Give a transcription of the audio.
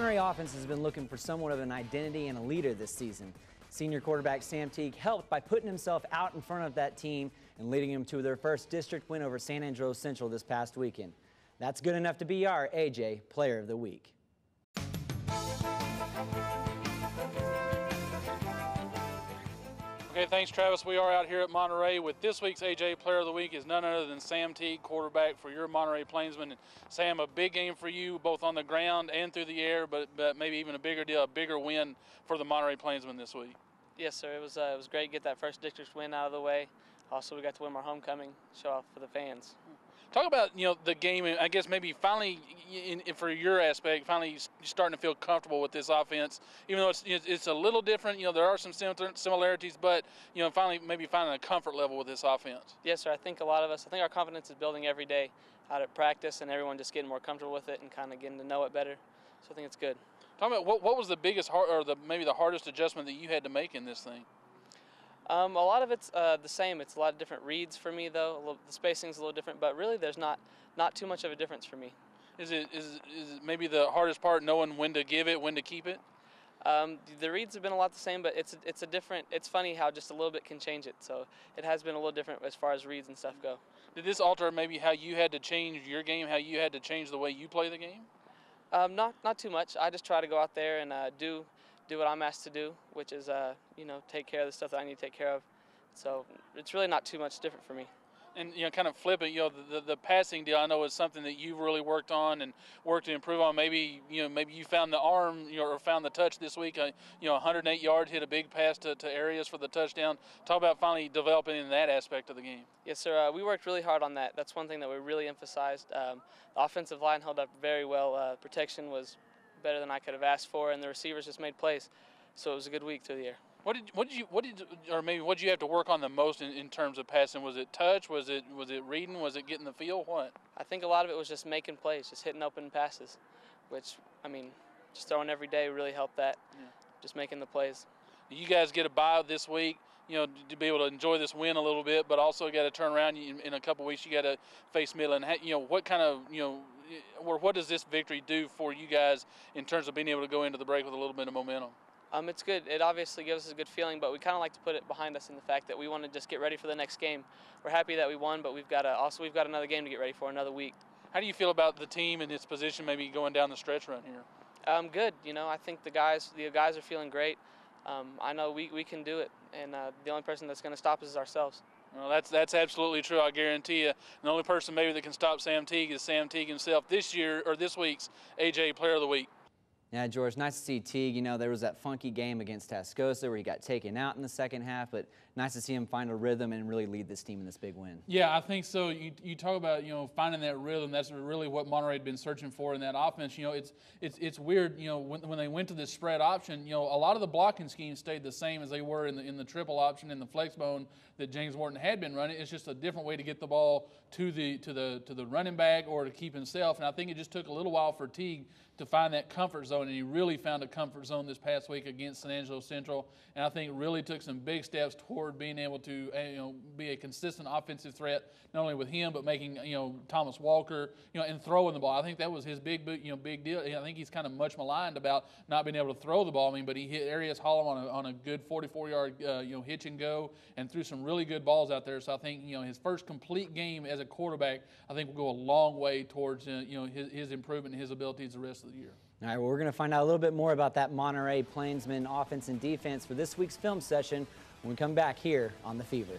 Monterey offense has been looking for somewhat of an identity and a leader this season. Senior quarterback Sam Teague helped by putting himself out in front of that team and leading them to their first district win over San Andreas Central this past weekend. That's good enough to be our AJ Player of the Week. Okay, thanks, Travis. We are out here at Monterey with this week's AJ Player of the Week is none other than Sam Teague, quarterback for your Monterey Plainsmen. And Sam, a big game for you, both on the ground and through the air, but maybe even a bigger deal, a bigger win for the Monterey Plainsmen this week. Yes, sir. It was great to get that first district win out of the way. Also, we got to win our homecoming, show off for the fans. Talk about the game, and I guess maybe finally, for your aspect, finally starting to feel comfortable with this offense. Even though it's a little different, there are some similarities, but finally maybe finding a comfort level with this offense. Yes, sir. I think our confidence is building every day out at practice, and everyone just getting more comfortable with it and kind of getting to know it better. So I think it's good. Talk about what was the biggest maybe the hardest adjustment that you had to make in this thing. A lot of it's the same. It's a lot of different reads for me, though. The spacing's a little different, but really there's not too much of a difference for me. Is it maybe the hardest part knowing when to give it, when to keep it? The reads have been a lot the same, but it's funny how just a little bit can change it. So it has been a little different as far as reads and stuff go. Did this alter maybe how you had to change your game, how you had to change the way you play the game? Not too much. I just try to go out there and do what I'm asked to do, which is take care of the stuff that I need to take care of. So it's really not too much different for me. And kind of flip it, the passing deal I know is something that you've really worked on and worked to improve on. Maybe you found the arm, or found the touch this week. 108 yards, hit a big pass to Arias for the touchdown. Talk about finally developing in that aspect of the game. Yes, sir. We worked really hard on that. That's one thing that we really emphasized. The offensive line held up very well. Protection was better than I could have asked for, and the receivers just made plays. So it was a good week through the air. What did you have to work on the most in terms of passing? Was it touch? Was it reading? Was it getting the feel? What? I think a lot of it was just making plays, just hitting open passes, which just throwing every day really helped that. Yeah. Just making the plays. You guys get a bye this week, to be able to enjoy this win a little bit, but also got to turn around in a couple weeks. You got to face Midland. What kind of or what does this victory do for you guys in terms of being able to go into the break with a little bit of momentum? It's good. It obviously gives us a good feeling, but we kind of like to put it behind us in the fact that we want to just get ready for the next game. We're happy that we won, but we've got another game to get ready for, another week. How do you feel about the team and its position maybe going down the stretch run here? Good. I think the guys are feeling great. I know we can do it, and the only person that's going to stop us is ourselves. Well, that's absolutely true. I guarantee you. The only person maybe that can stop Sam Teague is Sam Teague himself. This week's AJ Player of the Week. Yeah, George, nice to see Teague. There was that funky game against Tascosa where he got taken out in the second half, but nice to see him find a rhythm and really lead this team in this big win. Yeah, I think so. You talk about, finding that rhythm. That's really what Monterey had been searching for in that offense. It's weird, when they went to this spread option, a lot of the blocking schemes stayed the same as they were in the triple option and the flex bone that James Morton had been running. It's just a different way to get the ball to the running back or to keep himself. And I think it just took a little while for Teague to find that comfort zone, and he really found a comfort zone this past week against San Andreas Central, and I think really took some big steps toward being able to be a consistent offensive threat, not only with him but making Thomas Walker and throwing the ball. I think that was his big deal. I think he's kind of much maligned about not being able to throw the ball. But he hit Arias Hollow on a good 44-yard hitch and go, and threw some really good balls out there. So I think his first complete game as a quarterback, I think will go a long way towards his improvement and his abilities the rest of the year. All right, well, we're going to find out a little bit more about that Monterey Plainsmen offense and defense for this week's film session when we come back here on The Fever.